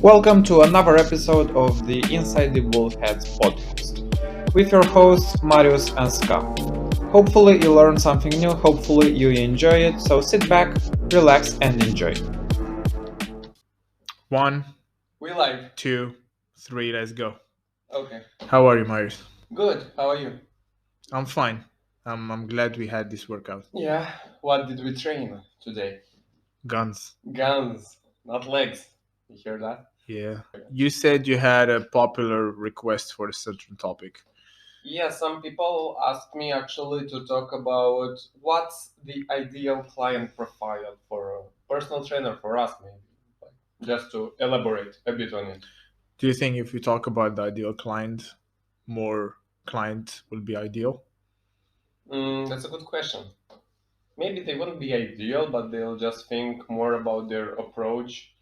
Welcome to another episode of the Inside the Bullheads podcast with your hosts Marius and Ska. Hopefully you learned something new, hopefully you enjoy it, so sit back, relax and enjoy. 1, We live. 2, 3, let's go. Okay. How are you, Marius? Good. How are you? I'm fine. I'm glad we had this workout. Yeah. What did we train today? Guns. Guns, not legs. You hear that? Yeah. You said you had a popular request for a certain topic. Yeah, some people asked me actually to talk about what's the ideal client profile for a personal trainer for us, maybe. Just to elaborate a bit on it. Do you think if we talk about the ideal client, more client will be ideal? That's a good question. Maybe they wouldn't be ideal, but they'll just think more about their approach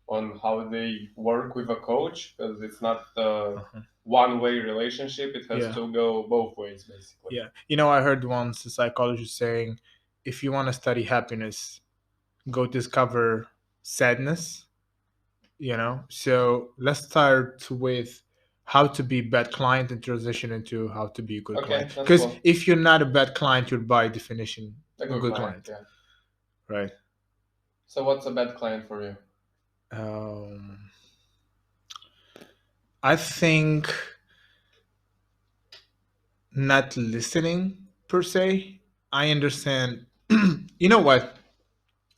on how they work with a coach, because it's not a one-way relationship. It has to go both ways, basically. Yeah. You know, I heard once a psychologist saying, if you want to study happiness, go discover sadness. You know, so let's start with how to be bad client and transition into how to be a good client. Because cool. if you're not a bad client, you're by definition A good client. Yeah. Right. So what's a bad client for you? I think not listening per se. I understand. You know what?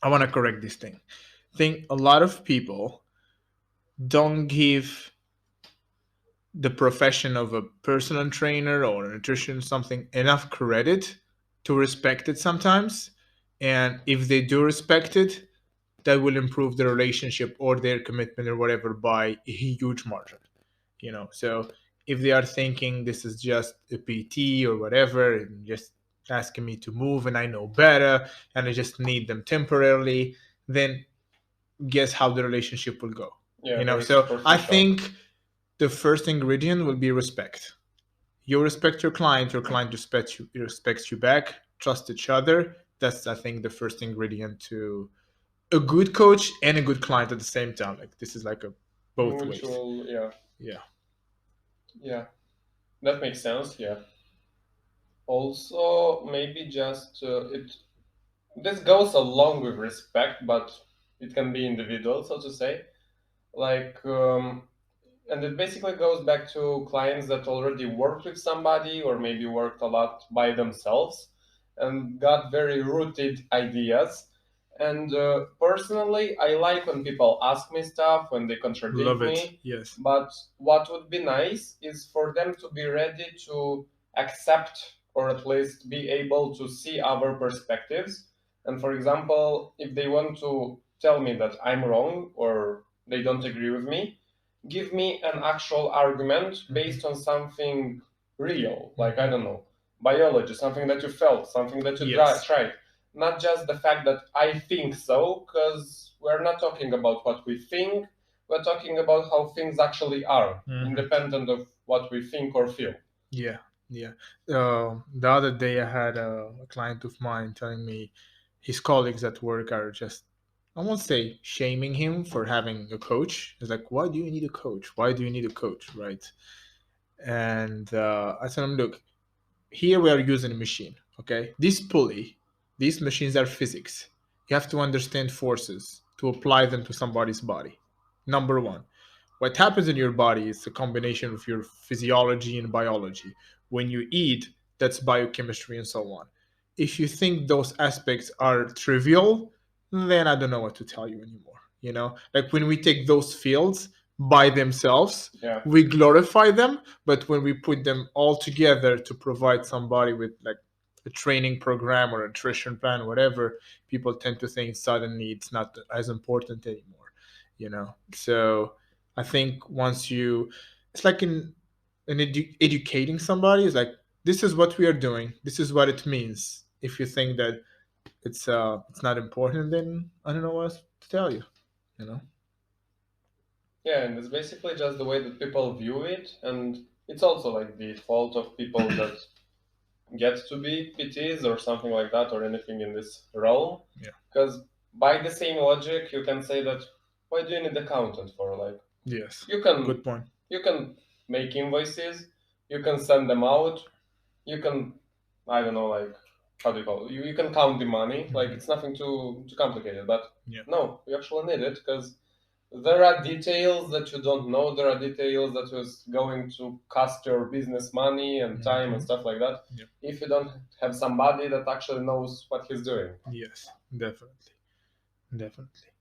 I want to correct this thing. I think a lot of people don't give the profession of a personal trainer or a nutrition something enough credit to respect it sometimes. And if they do respect it, that will improve the relationship or their commitment or whatever by a huge margin. You know, so if they are thinking this is just a PT or whatever and just asking me to move and I know better and I just need them temporarily, then guess how the relationship will go. Yeah, you know, so I think the first ingredient will be respect. You respect your client respects you back, trust each other. That's, I think, the first ingredient to a good coach and a good client at the same time. Like, this is like a both ways. Yeah, that makes sense. Yeah. Also, maybe just this goes along with respect, but it can be individual, so to say. And it basically goes back to clients that already worked with somebody or maybe worked a lot by themselves and got very rooted ideas. And personally, I like when people ask me stuff, when they contradict me. Yes. But what would be nice is for them to be ready to accept or at least be able to see our perspectives. And for example, if they want to tell me that I'm wrong or they don't agree with me, give me an actual argument based on something real, like, I don't know, biology, something that you felt, something that you tried. Not just the fact that I think so, because we're not talking about what we think, we're talking about how things actually are, independent of what we think or feel. Yeah. The other day I had a client of mine telling me his colleagues at work are just, I won't say shaming him for having a coach. It's like, why do you need a coach? Why do you need a coach, right? And I said him, look, here we are using a machine, okay? This pulley, these machines are physics. You have to understand forces to apply them to somebody's body. Number one, what happens in your body is a combination of your physiology and biology. When you eat, that's biochemistry and so on. If you think those aspects are trivial, then I don't know what to tell you anymore. You know, like when we take those fields by themselves, we glorify them, but when we put them all together to provide somebody with like a training program or a nutrition plan, whatever, people tend to think suddenly it's not as important anymore. You know, so I think once you, it's like in educating somebody, it's like, this is what we are doing, this is what it means. If you think that it's not important, then I don't know what else to tell you. You know. Yeah, and it's basically just the way that people view it, and it's also like the fault of people that get to be PTs or something like that, or anything in this realm. Yeah. Because by the same logic, you can say that, why do you need accountant for? Like, Yes. You can Good point. you can make invoices, you can send them out, you can, I don't know, like, how do you call it? You can count the money. Like, it's nothing too complicated. But Yeah. no, you actually need it because there are details that you don't know. There are details that is going to cost your business money and time and stuff like that. Yeah. If you don't have somebody that actually knows what he's doing. Yes, definitely. Definitely.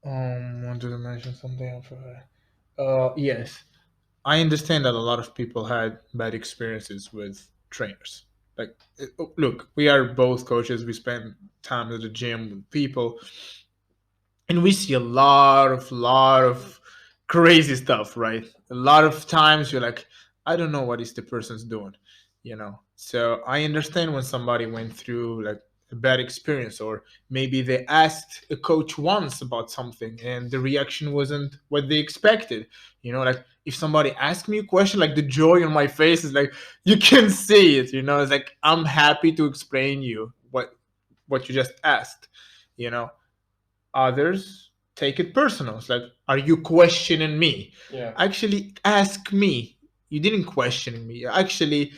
Wanted to mention something I forgot. Yes. I understand that a lot of people had bad experiences with trainers. Like, look, we are both coaches. We spend time at the gym with people, and we see a lot of crazy stuff, right? A lot of times you're like, I don't know what is the person's doing, so I understand when somebody went through like a bad experience, or maybe they asked a coach once about something and the reaction wasn't what they expected. Like, if somebody asked me a question, like the joy on my face is like, you can see it. It's like, I'm happy to explain you what you just asked. you know Others take it personal. It's like, are you questioning me? Yeah. Actually, ask me. You didn't question me. You actually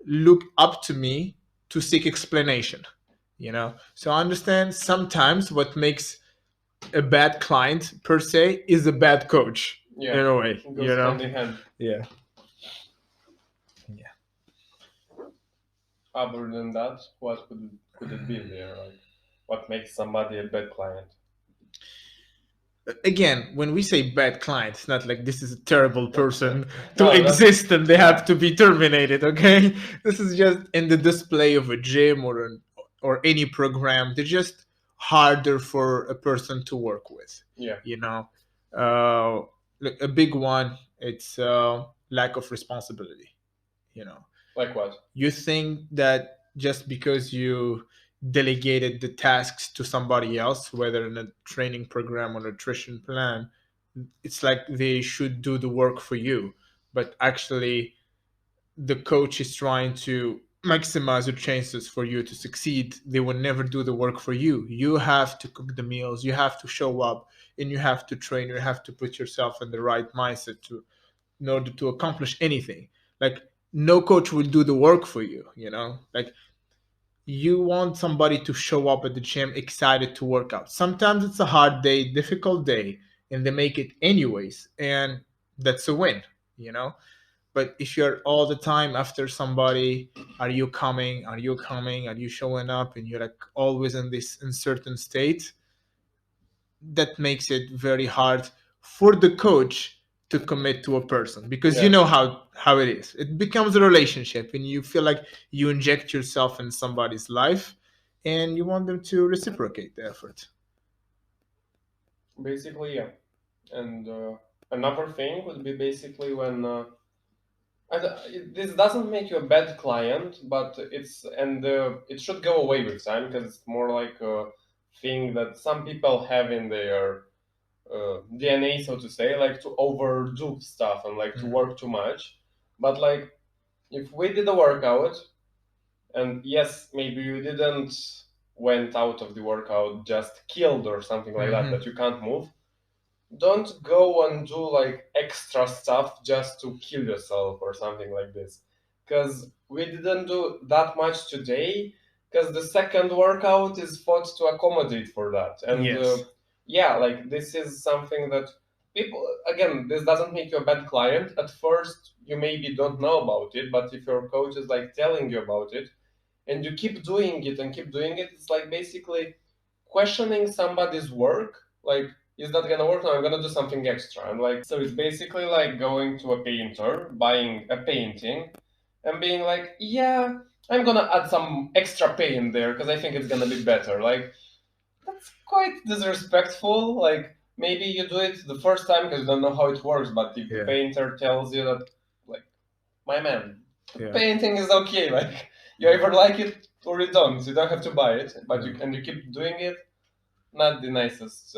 look up to me to seek explanation. So I understand sometimes what makes a bad client per se is a bad coach. Yeah. In a way. It goes hand in hand. Yeah. Other than that, what could it be there? Like, what makes somebody a bad client? Again, when we say bad client, it's not like this is a terrible person to No, exist and they have to be terminated. Okay, this is just in the display of a gym or any program. They're just harder for a person to work with. Yeah. Look, a big one. It's lack of responsibility. Like what? You think that just because you delegated the tasks to somebody else, whether in a training program or nutrition plan, it's like they should do the work for you. But actually, the coach is trying to maximize your chances for you to succeed. They will never do the work for you. You have to cook the meals, you have to show up, and you have to train, you have to put yourself in the right mindset in order to accomplish anything. Like, no coach will do the work for you. Like, you want somebody to show up at the gym excited to work out. Sometimes it's a hard day, difficult day, and they make it anyways, and that's a win. But if you're all the time after somebody, are you coming, are you coming, are you showing up, and you're like always in this uncertain state, that makes it very hard for the coach to commit to a person, because you know how it is. It becomes a relationship, and you feel like you inject yourself in somebody's life, and you want them to reciprocate the effort. Basically, yeah. And another thing would be basically when this doesn't make you a bad client, but it should go away with time because it's more like a thing that some people have in their DNA, so to say, like to overdo stuff and like to work too much. But like, if we did a workout, and yes, maybe you didn't went out of the workout just killed or something like that you can't move, don't go and do like extra stuff just to kill yourself or something like this, because we didn't do that much today, because the second workout is thought to accommodate for that. And Yes. yeah, like, this is something that people, again, this doesn't make you a bad client. At first you maybe don't know about it, but if your coach is like telling you about it and you keep doing it and keep doing it, it's like basically questioning somebody's work. Like, is that gonna work? No, I'm gonna do something extra. And like, so it's basically like going to a painter, buying a painting, and being like, yeah, I'm gonna add some extra paint there because I think it's gonna be better. Like, that's quite disrespectful. Like, maybe you do it the first time because you don't know how it works, but if the painter tells you that, like, my man, the painting is okay, like, you either like it or you don't. You don't have to buy it, but you keep doing it. Not the nicest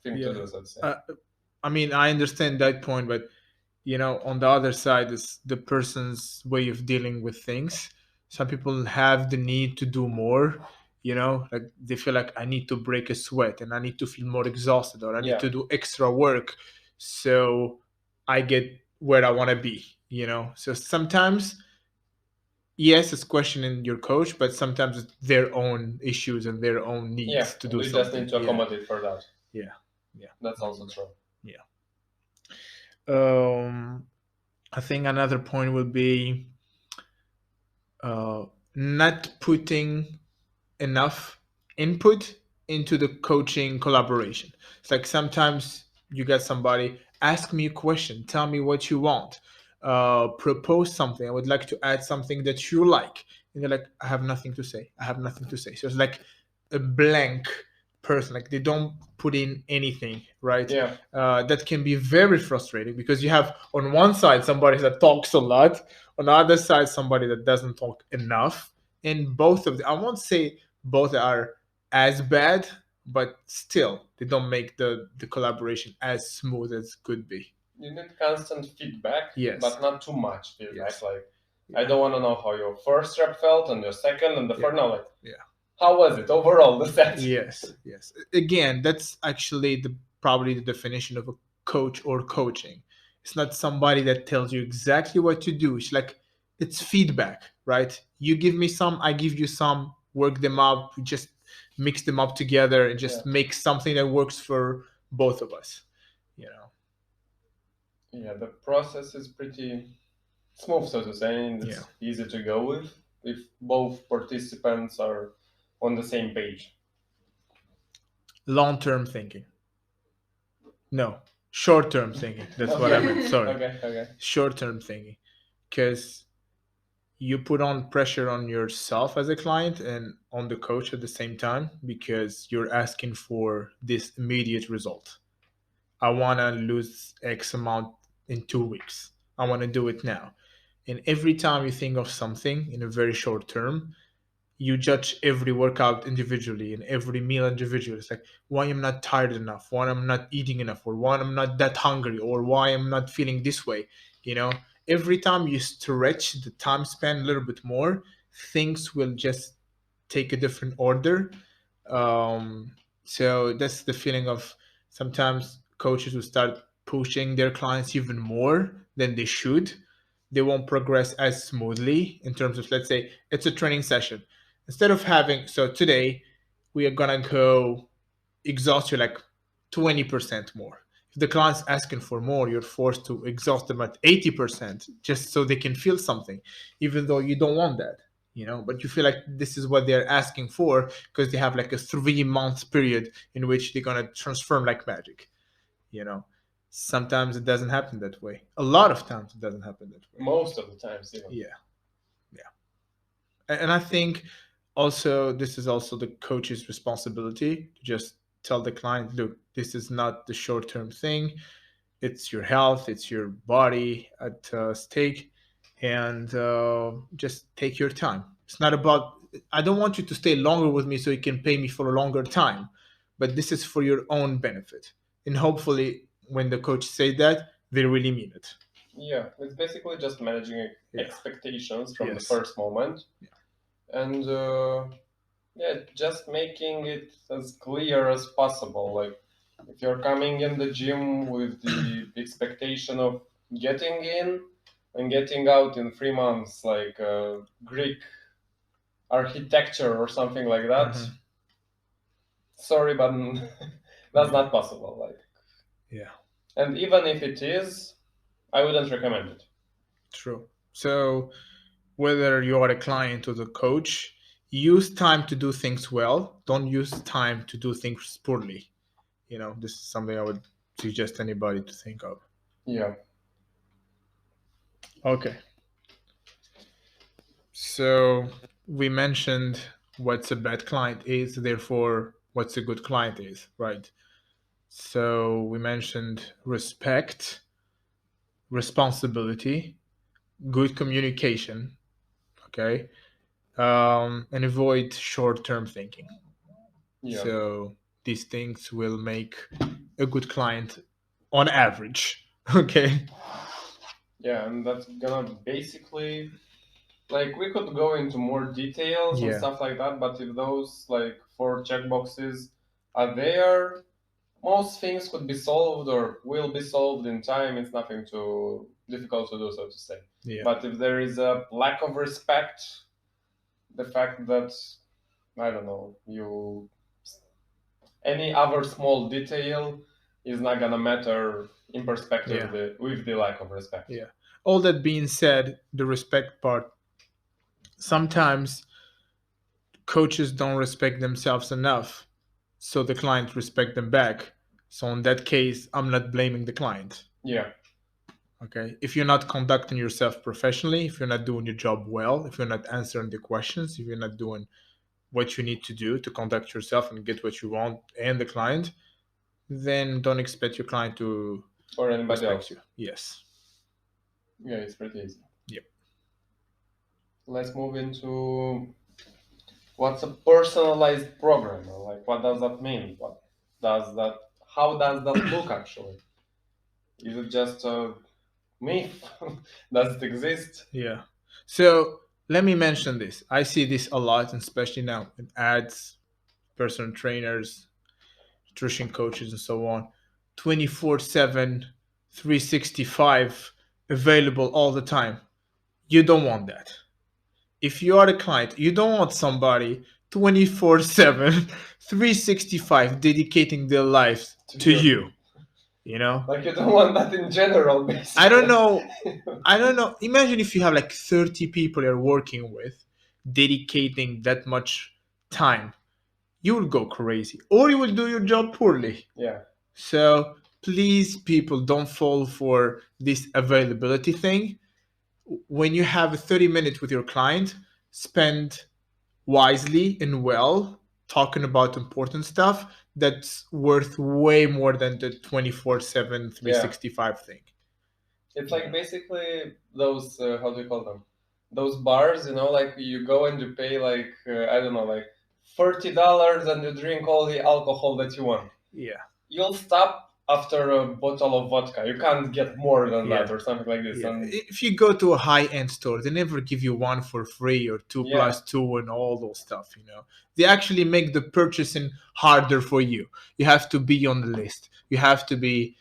thing to do, so to say. I mean, I understand that point, but on the other side is the person's way of dealing with things. Some people have the need to do more, like they feel like, I need to break a sweat and I need to feel more exhausted, or I need to do extra work so I get where I want to be, So sometimes, yes, it's questioning your coach, but sometimes it's their own issues and their own Yeah, needs to and do we just something. need to accommodate for that. Yeah, yeah, That's also true. yeah. Um, I think another point would be uh, not putting enough input into the coaching collaboration. It's like sometimes you get somebody, ask me a question, tell me what you want, propose something. I would like to add something that you like. And they're like, I have nothing to say. I have nothing to say. So it's like a blank person. Like they don't put in anything, right? Yeah. That can be very frustrating because you have on one side somebody that talks a lot, on the other side somebody that doesn't talk enough. And both of them, I won't say both are as bad, but still they don't make the collaboration as smooth as could be. You need constant feedback, Yes. but not too much feedback. Yes. Like, I don't want to know how your first rep felt and your second and the third. No, like, Yeah. how was it overall, the set? Yes, yes. Again, that's actually probably the definition of a coach or coaching. It's not somebody that tells you exactly what to do. It's feedback, right? You give me some, I give you some, work them up, we just mix them up together and just make something that works for both of us. Yeah, the process is pretty smooth, so to say, and it's easy to go with if both participants are on the same page. Long-term thinking. No, short-term thinking. That's what I meant. Sorry. Okay. Short-term thinking. Because you put on pressure on yourself as a client and on the coach at the same time because you're asking for this immediate result. I want to lose X amount in 2 weeks. I want to do it now. And every time you think of something in a very short term, you judge every workout individually and every meal individually. It's like, why I'm not tired enough, why I'm not eating enough, or why I'm not that hungry, or why I'm not feeling this way. Every time you stretch the time span a little bit more, things will just take a different order. So that's the feeling of sometimes coaches will start pushing their clients even more than they should. They won't progress as smoothly in terms of, let's say, it's a training session. Instead of having, so today we are going to go exhaust you like 20% more. If the client's asking for more, you're forced to exhaust them at 80% just so they can feel something, even though you don't want that, but you feel like this is what they're asking for because they have like a 3 month period in which they're going to transform like magic. Sometimes it doesn't happen that way. A lot of times it doesn't happen that way. Most of the times, even. Yeah. And I think also this is also the coach's responsibility to just tell the client, look, this is not the short-term thing. It's your health, it's your body at stake, and just take your time. It's not about, I don't want you to stay longer with me so you can pay me for a longer time, but this is for your own benefit. And hopefully when the coach say that, they really mean it. Yeah, it's basically just managing expectations from the first moment. And just making it as clear as possible. Like, if you're coming in the gym with the expectation of getting in and getting out in 3 months, like Greek architecture or something like that, sorry, but that's not possible. And even if it is, I wouldn't recommend it. True. So whether you're a client or the coach, use time to do things well. Don't use time to do things poorly. This is something I would suggest anybody to think of. Yeah. Okay. So we mentioned what's a bad client is, therefore what's a good client is, right? So we mentioned respect, responsibility, good communication, okay, and avoid short-term thinking. Yeah. So these things will make a good client on average. Okay. Yeah, and that's gonna basically, like, we could go into more details and stuff like that, but if those like 4 checkboxes are there, most things could be solved or will be solved in time. It's nothing too difficult to do, so to say. Yeah. But if there is a lack of respect, the fact that, I don't know, you any other small detail is not gonna matter in perspective with the lack of respect. Yeah. All that being said, the respect part, sometimes coaches don't respect themselves enough, so the client respect them back. So in that case, I'm not blaming the client. Yeah. Okay. If you're not conducting yourself professionally, if you're not doing your job well, if you're not answering the questions, if you're not doing what you need to do to conduct yourself and get what you want and the client, then don't expect your client to or anybody respect else. you. Yes. Yeah, it's pretty easy. Yep. Let's move into what's a personalized program? Like, what does that mean? How does that look actually? Is it just a myth? Does it exist? Yeah. So let me mention this. I see this a lot, especially now in ads, personal trainers, nutrition coaches, and so on. 24/7, 365, available all the time. You don't want that. If you are a client, you don't want somebody 24/7, 365 dedicating their lives to you. You know? Like, you don't want that in general, basically. I don't know. Imagine if you have like 30 people you're working with dedicating that much time. You will go crazy or you will do your job poorly. Yeah. So please, people, don't fall for this availability thing. When you have 30 minutes with your client, spend wisely and well talking about important stuff that's worth way more than the 24/7 365 thing. It's like basically those how do you call them? Those bars, like you go and you pay like I don't know, like $30 and you drink all the alcohol that you want. Yeah. You'll stop after a bottle of vodka. You can't get more than that or something like this. Yeah. And if you go to a high-end store, they never give you one for free or 2+2 and all those stuff. They actually make the purchasing harder for you. You have to be on the list. You have to be,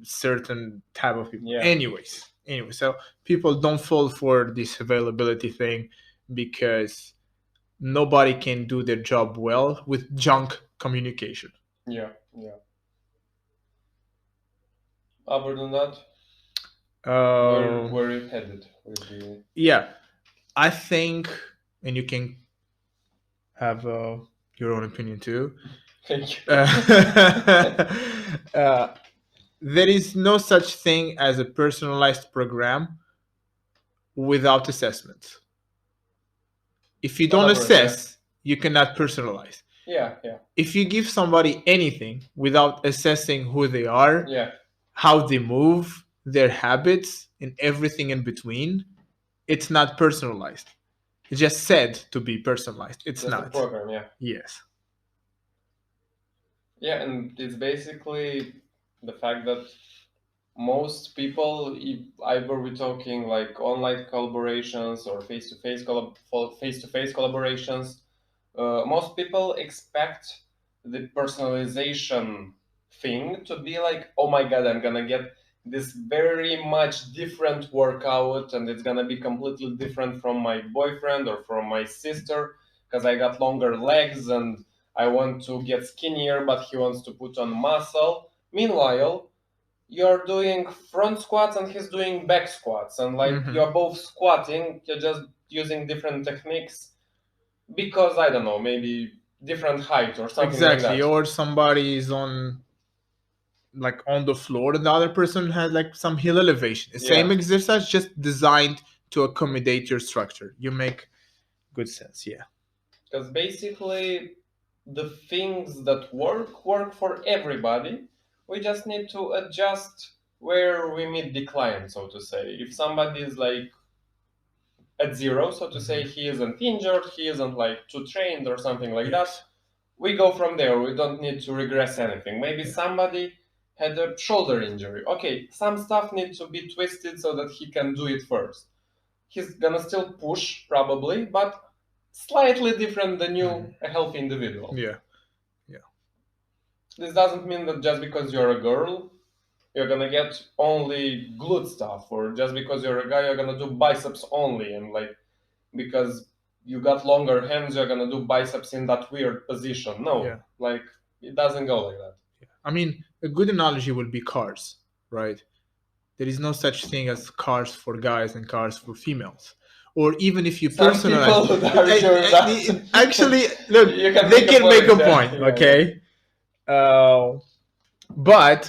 certain type of people. Yeah. Anyway, so people don't fall for this availability thing because nobody can do their job well with junk communication. Yeah. Other than that, where you headed with the... Yeah, I think, and you can have your own opinion too. Thank you. There is no such thing as a personalized program without assessment. If you don't assess, you cannot personalize. Yeah. If you give somebody anything without assessing who they are, how they move, their habits, and everything in between, it's not personalized. It's just said to be personalized. It's just not. a program, yeah. Yes. Yeah, and it's basically the fact that most people, either we're talking like online collaborations or face-to-face collaborations, most people expect the personalization thing to be like, oh my god, I'm gonna get this very much different workout and it's gonna be completely different from my boyfriend or from my sister because I got longer legs and I want to get skinnier but he wants to put on muscle. Meanwhile, you're doing front squats and he's doing back squats and you're both squatting, you're just using different techniques because I don't know, maybe different height or something like that. Or somebody is on the floor and the other person has like some heel elevation. The same exercise, just designed to accommodate your structure. You make good sense. Yeah, because basically the things that work for everybody. We just need to adjust where we meet the client, so to say. If somebody is like at zero, so to say, he isn't injured, he isn't like too trained or something like that, we go from there. We don't need to regress anything. Maybe somebody had a shoulder injury. Okay, some stuff needs to be twisted so that he can do it first. He's gonna still push probably, but slightly different than you, a healthy individual. Yeah. this doesn't mean that just because you're a girl, you're gonna get only glute stuff, or just because you're a guy, you're gonna do biceps only, and like because you got longer hands, you're gonna do biceps in that weird position. No, Yeah. like it doesn't go like that. I mean, a good analogy would be cars, right? There is no such thing as cars for guys and cars for females. Or even if you Some personalize, people would argue that. actually, look, You can they make a can make a point, yeah, point, yeah, okay? But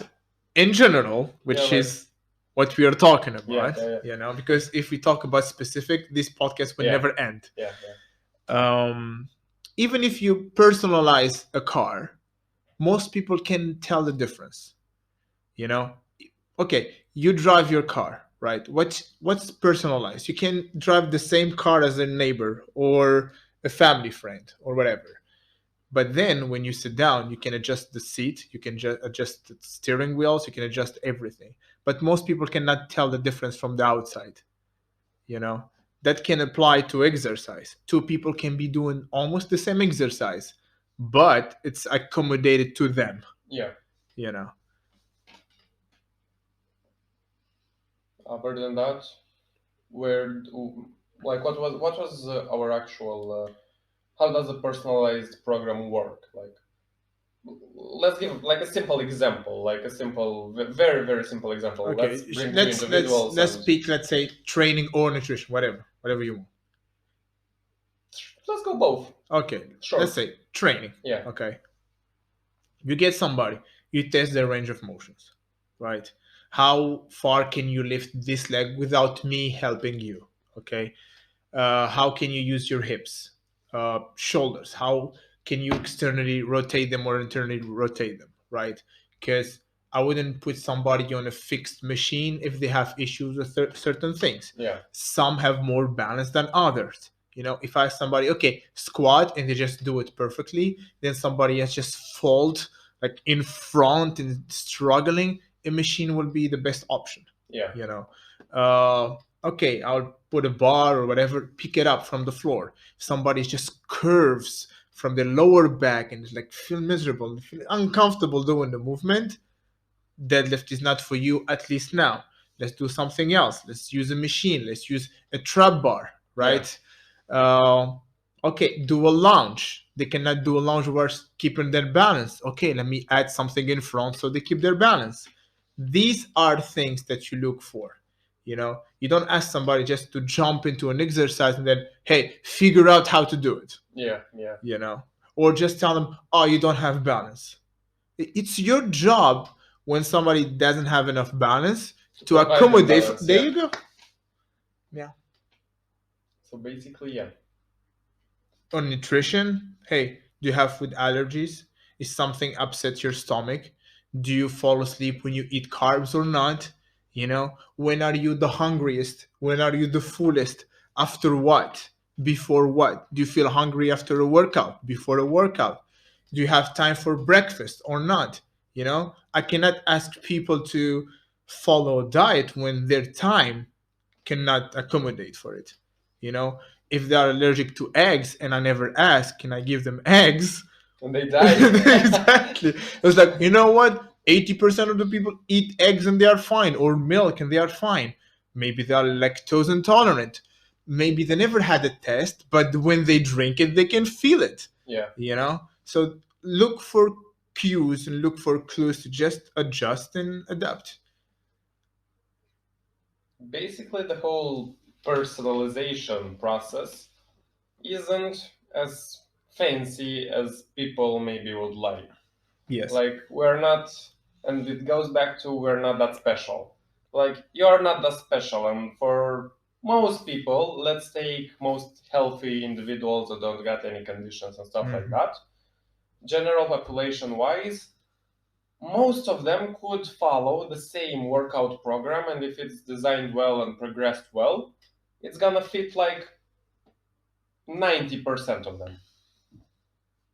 in general, which Yeah, like- is what we are talking about, yeah. you know, because if we talk about specific, this podcast will Yeah. never end. Yeah. Even if you personalize a car, most people can tell the difference. You know, okay, you drive your car, right? What's personalized? You can drive the same car as a neighbor or a family friend or whatever. But then when you sit down, you can adjust the seat, you can adjust the steering wheels, you can adjust everything. But most people cannot tell the difference from the outside. You know, that can apply to exercise. Two people can be doing almost the same exercise, but it's accommodated to them. Yeah. You know. Other than that, what was our actual how does a personalized program work? Like, let's give like a simple example, like a simple, very very simple example. Okay, Let's bring two individuals. let's and speak. Let's say training or nutrition, whatever you want. let's go both. Okay, Sure. let's say training. Yeah. Okay, you get somebody, you test their range of motions, right? How far can you lift this leg without me helping you? Okay, how can you use your hips, shoulders? How can you externally rotate them or internally rotate them, right? Because I wouldn't put somebody on a fixed machine if they have issues with certain things. Yeah. Some have more balance than others. You know, if I ask somebody, okay, squat, and they just do it perfectly, then somebody else just fold like in front and struggling, a machine will be the best option. Yeah. You know, okay, I'll put a bar or whatever, pick it up from the floor. Somebody just curves from the lower back and like feel miserable, feel uncomfortable doing the movement. Deadlift is not for you, at least now. Let's do something else. Let's use a machine. Let's use a trap bar, right? Okay, do a lunge. They cannot do a lunge while keeping their balance. Okay, let me add something in front so they keep their balance. These are things that you look for. You know, you don't ask somebody just to jump into an exercise and then, hey, figure out how to do it. Yeah. You know, or just tell them, oh, you don't have balance. It's your job when somebody doesn't have enough balance to accommodate. Balance, there you go. Yeah. So basically, yeah. On nutrition, hey, do you have food allergies? Is something upset your stomach? Do you fall asleep when you eat carbs or not? You know, when are you the hungriest? When are you the fullest? After what? Before what? Do you feel hungry after a workout? Before a workout? Do you have time for breakfast or not? You know, I cannot ask people to follow a diet when their time cannot accommodate for it. You know, if they are allergic to eggs and I never ask, can I give them eggs? And they die. Exactly. It's like, you know what? 80% of the people eat eggs and they are fine, or milk and they are fine. Maybe they are lactose intolerant. Maybe they never had a test, but when they drink it, they can feel it. Yeah. You know? So look for cues and look for clues to just adjust and adapt. Basically, the whole personalization process isn't as fancy as people maybe would like. Yes. Like, we're not, and it goes back to we're not that special. Like, you're not that special, and for most people, let's take most healthy individuals that don't got any conditions and stuff like that, general population wise, most of them could follow the same workout program, and if it's designed well and progressed well, it's gonna fit like 90% of them.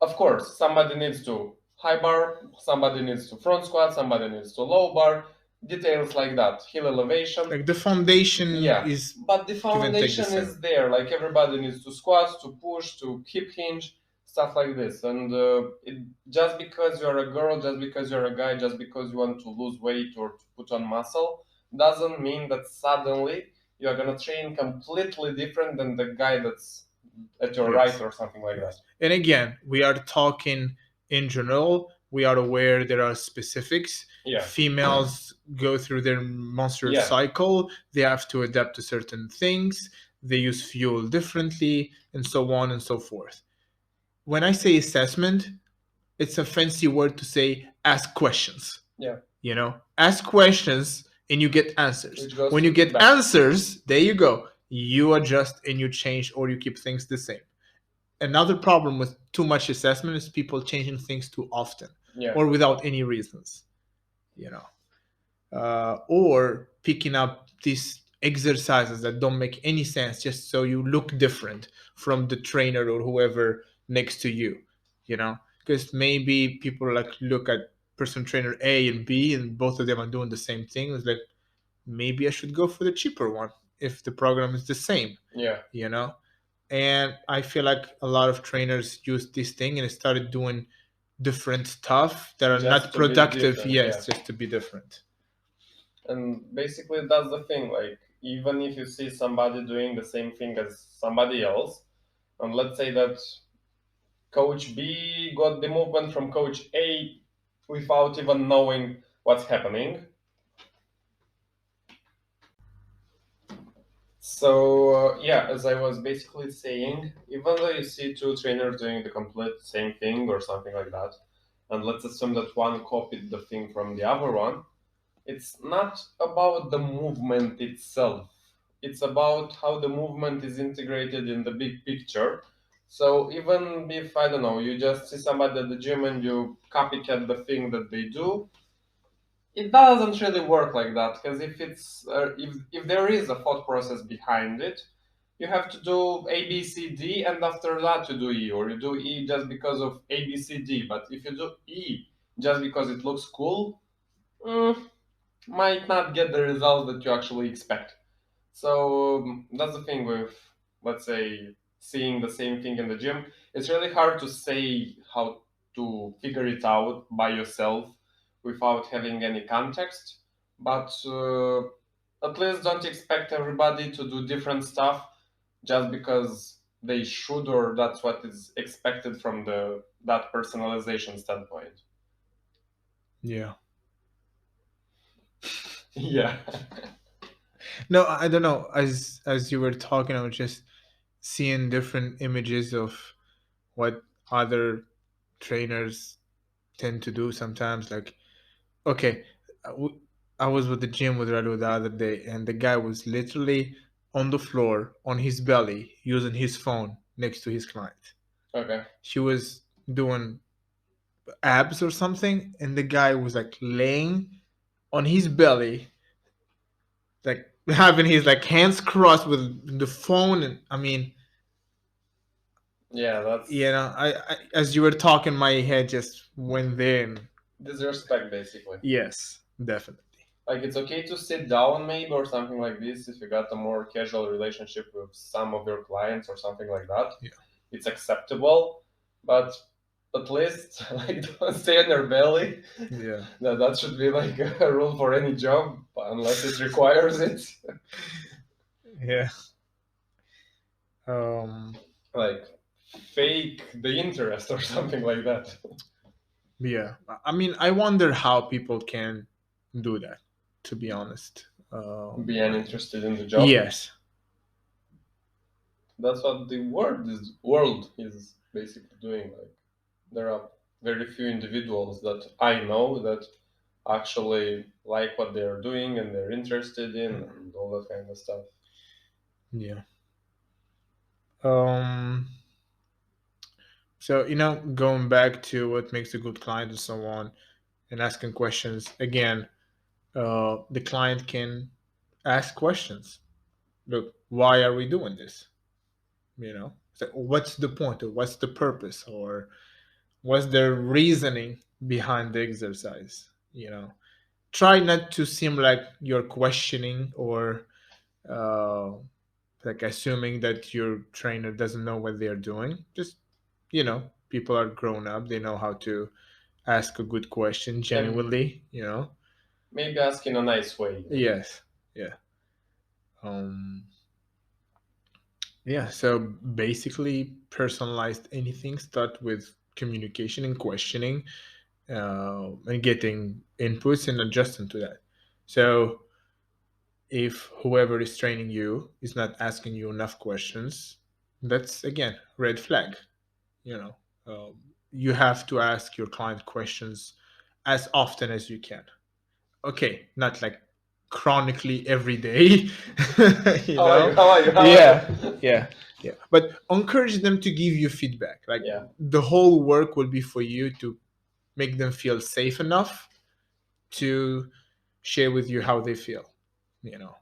Of course, somebody needs to high bar, somebody needs to front squat, somebody needs to low bar, details like that, heel elevation. Like the foundation is, but the give and take the foundation same. is there. Like everybody needs to squat, to push, to hip hinge, stuff like this. And just because you're a girl, just because you're a guy, just because you want to lose weight or to put on muscle, doesn't mean that suddenly you're gonna train completely different than the guy that's at your Yes. right or something like that. And again, we are talking in general. We are aware there are specifics. Yeah. Females go through their menstrual Yeah. cycle. They have to adapt to certain things. They use fuel differently, and so on and so forth. When I say assessment, it's a fancy word to say ask questions. Yeah. You know, ask questions and you get answers. Which goes When to you get feedback. answers, there you go. You adjust and you change or you keep things the same. Another problem with too much assessment is people changing things too often. Yeah. Or without any reasons, you know, or picking up these exercises that don't make any sense just so you look different from the trainer or whoever next to you, you know, because maybe people like look at person trainer A and B and both of them are doing the same thing. It's like, maybe I should go for the cheaper one if the program is the same. Yeah. You know, and I feel like a lot of trainers use this thing and it started doing different stuff that are Just not to be productive. different, Yes, yeah. just to be different. And basically that's the thing, like even if you see somebody doing the same thing as somebody else, and let's say that coach B got the movement from coach A without even knowing what's happening. So yeah, as I was basically saying, even though you see two trainers doing the complete same thing or something like that, and let's assume that one copied the thing from the other one, it's not about the movement itself. It's about how the movement is integrated in the big picture. So even if, I don't know, you just see somebody at the gym and you copycat the thing that they do, it doesn't really work like that, because if there is a thought process behind it, you have to do A, B, C, D, and after that you do E, or you do E just because of A, B, C, D. But if you do E just because it looks cool, might not get the result that you actually expect. So that's the thing with, let's say, seeing the same thing in the gym. It's really hard to say how to figure it out by yourself without having any context. But at least don't expect everybody to do different stuff just because they should, or that's what is expected from that personalization standpoint. Yeah. Yeah. No, I don't know. As you were talking, I was just seeing different images of what other trainers tend to do sometimes. Like, okay, I was with the gym with Radu the other day, and the guy was literally on the floor on his belly using his phone next to his client. Okay. She was doing abs or something, and the guy was like laying on his belly, like having his like hands crossed with the phone, and I mean, Yeah, that's, you know, I as you were talking, my head just went there. And, disrespect, basically. yes, definitely. Like, it's okay to sit down maybe or something like this if you got a more casual relationship with some of your clients or something like that. Yeah. It's acceptable, but at least like don't stay on your belly. Yeah. That should be like a rule for any job unless it requires it. Yeah. Like fake the interest or something like that. Yeah. I mean, I wonder how people can do that, to be honest. Be uninterested in the job. Yes. That's what the world is basically doing. Like, there are very few individuals that I know that actually like what they're doing and they're interested in and all that kind of stuff. Yeah. So, you know, going back to what makes a good client and so on, and asking questions again, the client can ask questions. Look, why are we doing this? You know, so what's the point, or what's the purpose, or what's the reasoning behind the exercise? You know, try not to seem like you're questioning or like assuming that your trainer doesn't know what they're doing. Just, you know, People are grown up. They know how to ask a good question genuinely, Maybe ask in a nice way. Yes. Yeah. Yeah. So basically, personalized anything start with communication and questioning, and getting inputs and adjusting to that. So if whoever is training you is not asking you enough questions, that's again red flag. You know, you have to ask your client questions as often as you can. Okay, not like chronically every day. you How are you? know, How are you? How yeah, are you? yeah. But encourage them to give you feedback. Like Yeah. the whole work will be for you to make them feel safe enough to share with you how they feel. You know,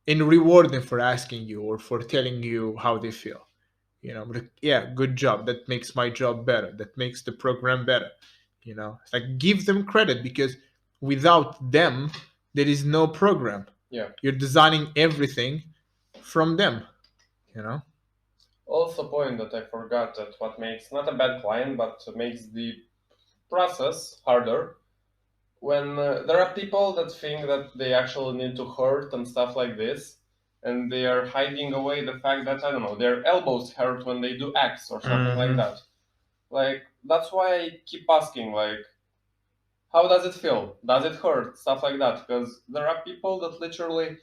and reward them for asking you or for telling you how they feel. But yeah, good job. That makes my job better. That makes the program better. It's like give them credit because without them, there is no program. Yeah. You're designing everything from them. You know. Also, point that I forgot that what makes not a bad client, but makes the process harder when there are people that think that they actually need to hurt and stuff like this, and they are hiding away the fact that I don't know their elbows hurt when they do X or something like that. Like that's why I keep asking like, how does it feel? Does it hurt? Stuff like that. Because there are people that literally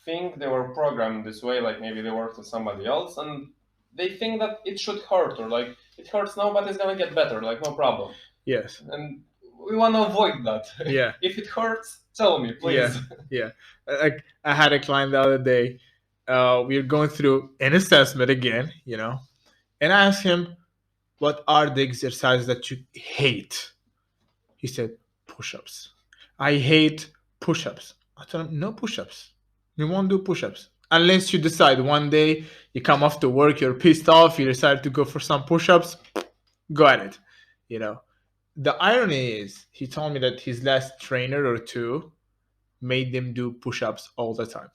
think they were programmed this way, like maybe they worked with somebody else, and they think that it should hurt, or like it hurts now, but it's gonna get better, like no problem. Yes. And we want to avoid that. Yeah. If it hurts, tell me, please. Yeah. Like I had a client the other day. We were going through an assessment again, and I asked him, "What are the exercises that you hate?" He said, "Push-ups. I hate push-ups." I told him, "No push-ups. You won't do push-ups unless you decide one day you come after work, you're pissed off, you decide to go for some push-ups. Go at it." The irony is, he told me that his last trainer or two made them do push-ups all the time.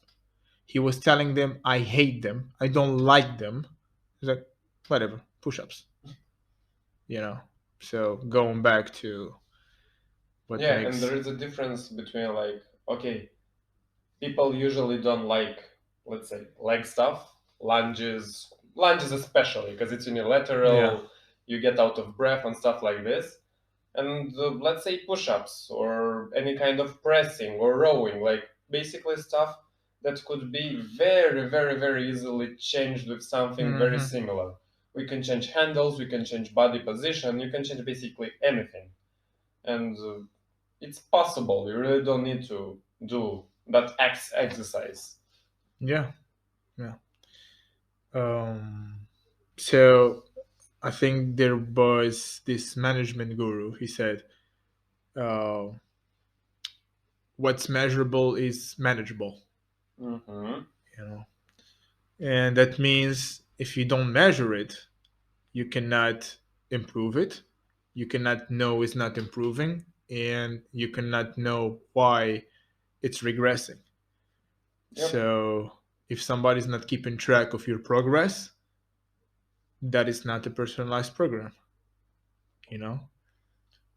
He was telling them, "I hate them. I don't like them." He's like, "Whatever, push-ups." So going back to what Yeah, makes and there is a difference between like, okay, people usually don't like, let's say, leg stuff, lunges especially because it's unilateral, you get out of breath and stuff like this. And let's say push-ups or any kind of pressing or rowing, like basically stuff that could be very, very, very easily changed with something very similar. We can change handles, we can change body position, you can change basically anything. And it's possible. You really don't need to do that exercise. Yeah. So I think there was this management guru. He said, "What's measurable is manageable." And that means if you don't measure it, you cannot improve it. You cannot know it's not improving, and you cannot know why it's regressing. Yep. So if somebody's not keeping track of your progress, that is not a personalized program.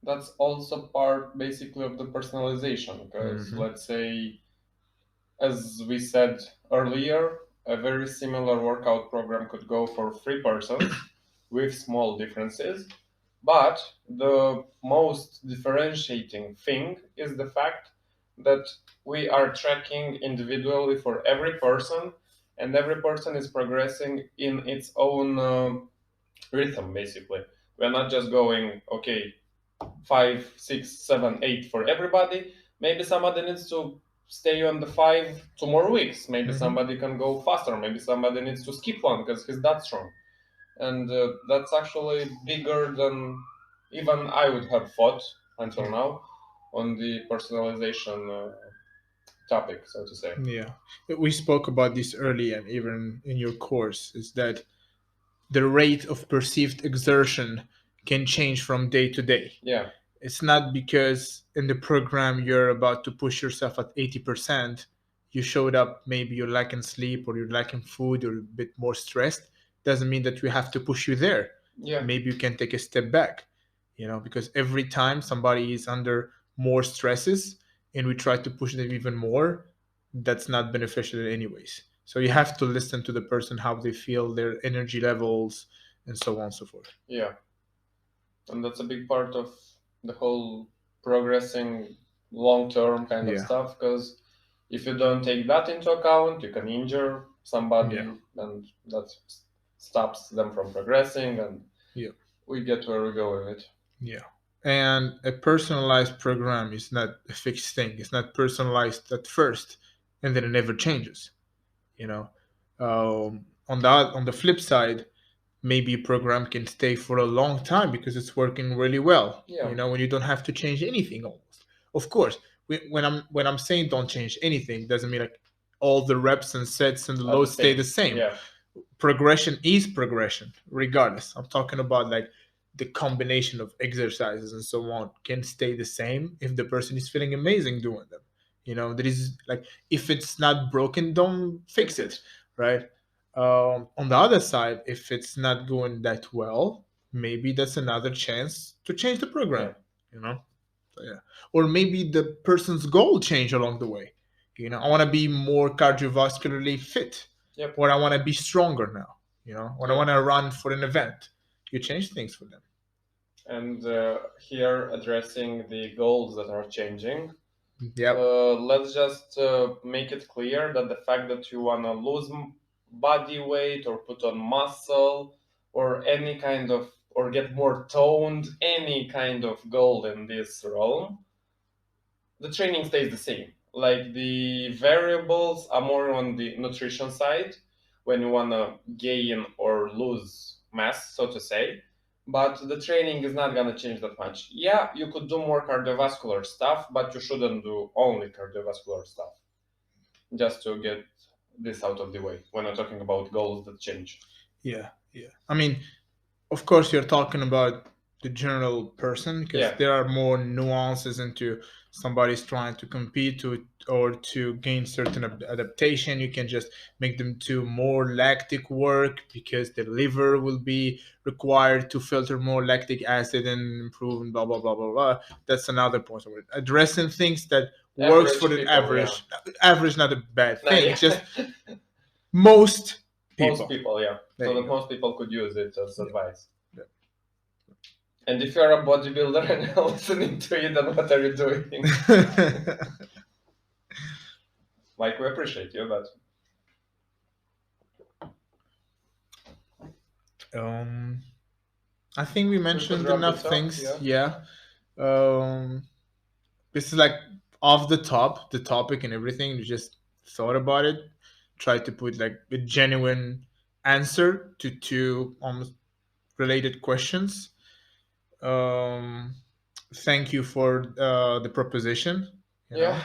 That's also part basically of the personalization because let's say, as we said earlier, a very similar workout program could go for 3 persons with small differences. But the most differentiating thing is the fact that we are tracking individually for every person, and every person is progressing in its own rhythm, basically. We're not just going, okay, 5, 6, 7, 8 for everybody. Maybe somebody needs to stay on the 5 2 more weeks. Maybe somebody can go faster. Maybe somebody needs to skip one because he's that strong. And that's actually bigger than even I would have thought until now on the personalization topic, so to say. Yeah, we spoke about this earlier, and even in your course, is that the rate of perceived exertion can change from day to day. Yeah. It's not because in the program you're about to push yourself at 80%, you showed up, maybe you're lacking sleep or you're lacking food or a bit more stressed. Doesn't mean that we have to push you there. Yeah. maybe you can take a step back, because every time somebody is under more stresses and we try to push them even more, that's not beneficial anyways. So you have to listen to the person, how they feel, their energy levels, and so on and so forth. Yeah. And that's a big part of the whole progressing long-term kind of Yeah. stuff, because if you don't take that into account, you can injure somebody, Yeah. and that stops them from progressing, and Yeah. we get where we go with it. Yeah. And a personalized program is not a fixed thing. It's not personalized at first and then it never changes. On the flip side, maybe a program can stay for a long time because it's working really well. Yeah. When you don't have to change anything almost. Of course, when I'm saying don't change anything, doesn't mean like all the reps and sets and the loads stay the same. Yeah. Progression is progression regardless. I'm talking about like the combination of exercises and so on can stay the same if the person is feeling amazing doing them. There is like, if it's not broken, don't fix it, right? On the other side, if it's not going that well, maybe that's another chance to change the program. So, yeah. Or maybe the person's goal change along the way. I want to be more cardiovascularly fit. Yep. Or I want to be stronger now. When I want to run for an event, you change things for them. And here, addressing the goals that are changing. Yep. Let's just make it clear that the fact that you want to lose body weight or put on muscle or any kind of, or get more toned, any kind of goal in this realm, the training stays the same. Like, the variables are more on the nutrition side when you want to gain or lose mass, so to say. But the training is not going to change that much. Yeah, you could do more cardiovascular stuff, but you shouldn't do only cardiovascular stuff. Just to get this out of the way when we're talking about goals that change. Yeah. I mean, of course, you're talking about the general person, because there are more nuances into somebody's trying to compete or to gain certain adaptation. You can just make them do more lactic work because the liver will be required to filter more lactic acid and improve and blah blah blah blah blah. That's another point. So we're addressing things that works for the people, average. Average, not a bad thing. Yeah. Just most people. Most people, yeah. There so you that go. most people could use it as advice. Yeah. And if you're a bodybuilder and you're listening to it, then what are you doing? Like, we appreciate you, but I think we mentioned enough things. Yeah. This is like off the top, the topic and everything. We just thought about it, tried to put like a genuine answer to two almost related questions. Thank you for the proposition. Yeah,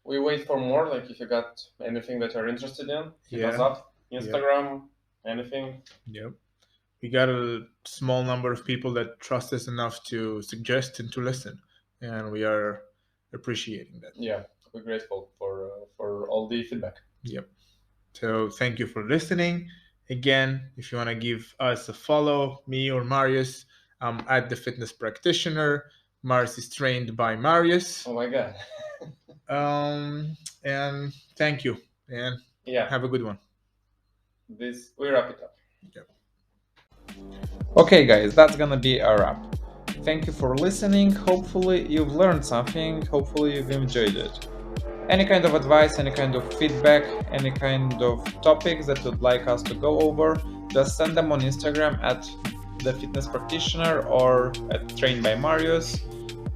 we wait for more. Like, if you got anything that you're interested in, hit us up. Instagram, anything. Yep. We got a small number of people that trust us enough to suggest and to listen, and we are appreciating that. Yeah, we're grateful for all the feedback. Yep. So thank you for listening. Again, if you want to give us a follow, me or Marius, I'm at the Fitness Practitioner. Marius is trained by Marius. Oh my God. And thank you, and have a good one. We wrap it up. Yep. Okay guys, that's gonna be a wrap. Thank you for listening. Hopefully you've learned something. Hopefully you've enjoyed it. Any kind of advice, any kind of feedback, any kind of topics that you'd like us to go over, just send them on Instagram at the Fitness Practitioner or at Trained by Marius.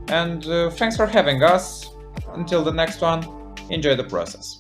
And thanks for having us. Until the next one, enjoy the process.